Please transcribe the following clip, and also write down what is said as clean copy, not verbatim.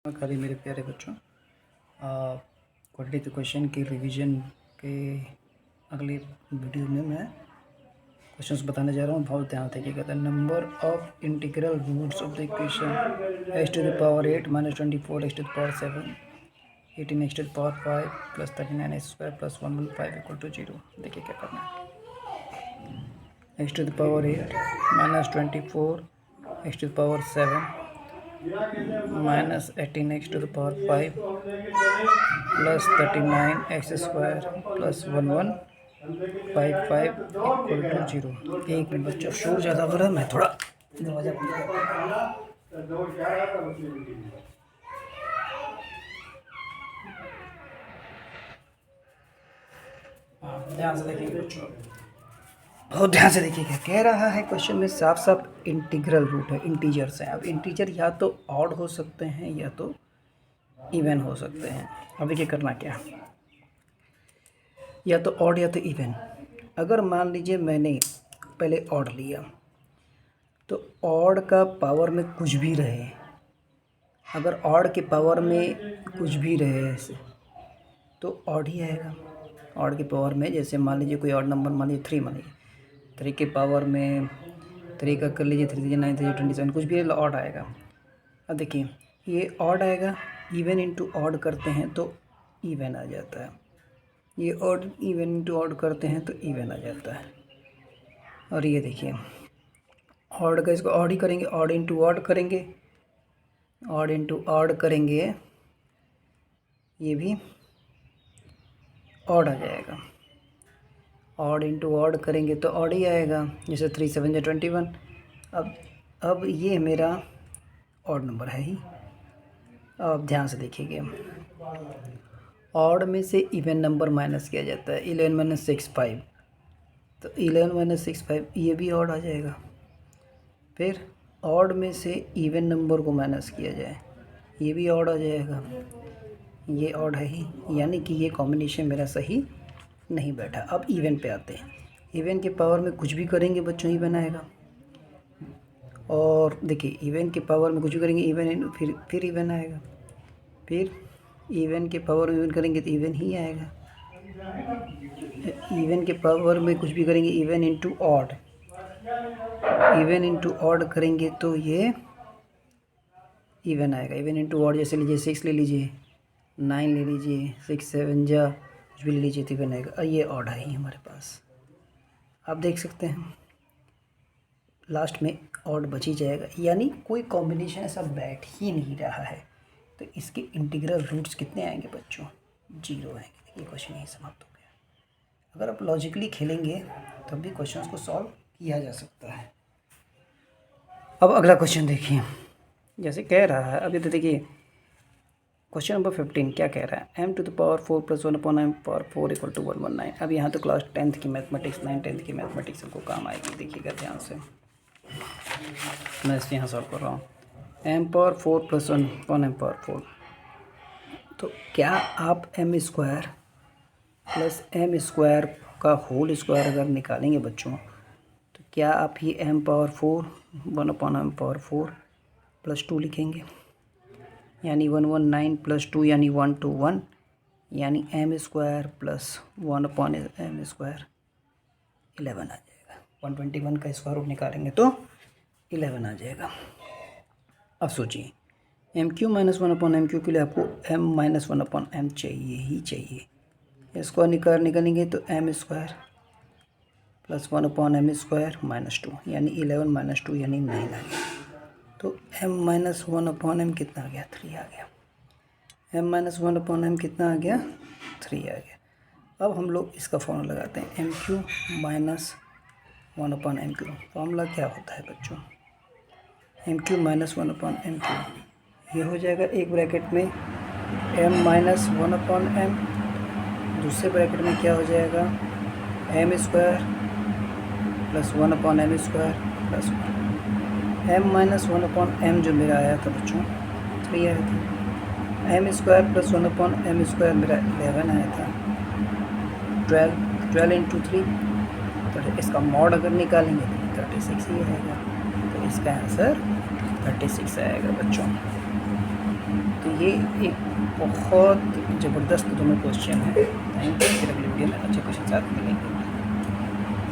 खाली मेरे प्यारे बच्चों, क्वाड्रेटिक क्वेश्चन के रिवीजन के अगले वीडियो में मैं क्वेश्चंस बताने जा रहा हूँ। बहुत ध्यान देखिएगा। The number of integral roots of the equation x to the power 8 minus 24 x to the power 7 18 x to the power 5 plus 39 x square plus 115 equal to 0। देखिए क्या करना है। X to the power 8 minus 24 x to the power 7 minus 18 x to the power 5 plus 39 x square plus 1155 equal to 0। एक minute बच्चों, शोर ज़्यादा हो रहा है, मैं थोड़ा दरवाजा बंद करता हूं। ध्यान से देखिए बच्चों, बहुत ध्यान से देखिए क्या कह रहा है क्वेश्चन में। साफ साफ इंटीग्रल रूट है, इंटीजर्स हैं। अब इंटीजर या तो ऑड हो सकते हैं या तो इवन हो सकते हैं। अब देखिए करना क्या, या तो ऑड या तो इवन। अगर मान लीजिए मैंने पहले ऑड लिया तो ऑड का पावर में कुछ भी रहे, अगर ऑड के पावर में कुछ भी रहे ऐसे तो ऑड ही आएगा। ऑड के पावर में जैसे मान लीजिए कोई ऑड नंबर, मान लीजिए 3, मान लीजिए 3 के पावर में 3 का कर लीजिए 3 9 3 27, कुछ भी ऑड आएगा। अब देखिए ये ऑड आएगा, इवन इंटू ऑड करते हैं तो इवन आ जाता है। ये ऑड इवन इंटू ऑड करते हैं तो इवन आ जाता है। और ये देखिए ऑड का, इसको ऑड ही करेंगे, ऑड इंटू ऑड करेंगे, ऑड इंटू ऑड करेंगे, ये भी ऑड आ जाएगा। ऑड इंटू ऑड करेंगे तो ऑड ही आएगा, जैसे 3 7 या 21। अब ये मेरा ऑड नंबर है ही। अब ध्यान से देखिएगा, ऑड में से इवन नंबर माइनस किया जाता है। 11 माइनस 6 5, तो 11 माइनस 6 5 ये भी ऑड आ जाएगा। फिर ऑड में से इवन नंबर को माइनस किया जाए, ये भी ऑड आ जाएगा। ये ऑड है ही, यानी कि ये कॉम्बिनेशन मेरा सही नहीं बैठा। अब इवन पे आते हैं। इवन के पावर में कुछ भी करेंगे बच्चों इवन आएगा। और देखिए इवन के पावर में कुछ भी करेंगे इवन, फिर इवन आएगा। फिर इवन के पावर में इवन करेंगे तो इवन ही आएगा। इवन के पावर में कुछ भी करेंगे even into odd, even into odd करेंगे तो ये इवन आएगा। इवन इंटू ऑड जैसे लीजिए 6 ले लीजिए, 9 ले लीजिए, 6 7 जा कुछ भी ले लीजिए तो इवन आएगा। ये ऑड है ही हमारे पास। आप देख सकते हैं लास्ट में ऑड बच ही जाएगा, यानी कोई कॉम्बिनेशन ऐसा बैठ ही नहीं रहा है। तो इसके इंटीग्रल रूट्स कितने आएंगे बच्चों? 0 आएंगे। देखिए क्वेश्चन यही समाप्त हो गया। अगर आप लॉजिकली खेलेंगे तब भी क्वेश्चन को सॉल्व किया जा सकता है। अब अगला क्वेश्चन देखिए, जैसे कह रहा है, अभी तो देखिए क्वेश्चन नंबर 15 क्या कह रहा है, m to the power 4 plus 1 upon m power 4 equal to 119। अब यहाँ तो क्लास 10th की मैथमेटिक्स, 9th की मैथमेटिक्स सबको काम आएगी। देखिएगा ध्यान से, मैं इसके यहाँ सॉल्व कर रहा हूँ। m power 4 plus 1 upon m power 4, तो क्या आप m square plus m square का होल स्क्वायर अगर निकालेंगे बच्चों, तो क्या आप ये m power 4 1 upon m power 4 plus 2 लिखेंगे, यानी 119 प्लस 2 यानी 121, यानी m square plus 1 upon m square 11 आ जाएगा। 121 का स्क्वायर रूट निकालेंगे तो 11 आ जाएगा। अब सोचिए m Q minus 1 upon m cube के लिए आपको m माइनस 1 अपॉन एम चाहिए ही चाहिए। स्क्वायर निकालेंगे तो m square plus 1 upon m square minus 2, यानी 11 माइनस 2 यानी 9 आ गया। तो m माइनस 1 अपॉन एम कितना आ गया? 3 आ गया। m माइनस 1 अपॉन एम कितना आ गया? 3 आ गया। अब हम लोग इसका फॉर्मूला लगाते हैं, m Q minus 1 upon m q. Formula क्या होता है बच्चों? M Q minus 1 upon m q, ये हो जाएगा एक ब्रैकेट में m माइनस 1 अपॉन एम, दूसरे ब्रैकेट में क्या हो जाएगा, m square plus 1 upon m square plus 1। m minus 1 upon m जो मेरा आया था बच्चों 3 आया था। m square plus 1 upon m square मेरा 11 आया था। 12 इंटू 3, तो इसका मॉड अगर निकालेंगे तो 36 ही आएगा। तो इसका आंसर 36 आएगा बच्चों। तो ये एक बहुत ज़बरदस्त दोनों क्वेश्चन है। Thank you. फिर अगले वीडियो में अच्छे क्वेश्चन साथ मिलेंगे।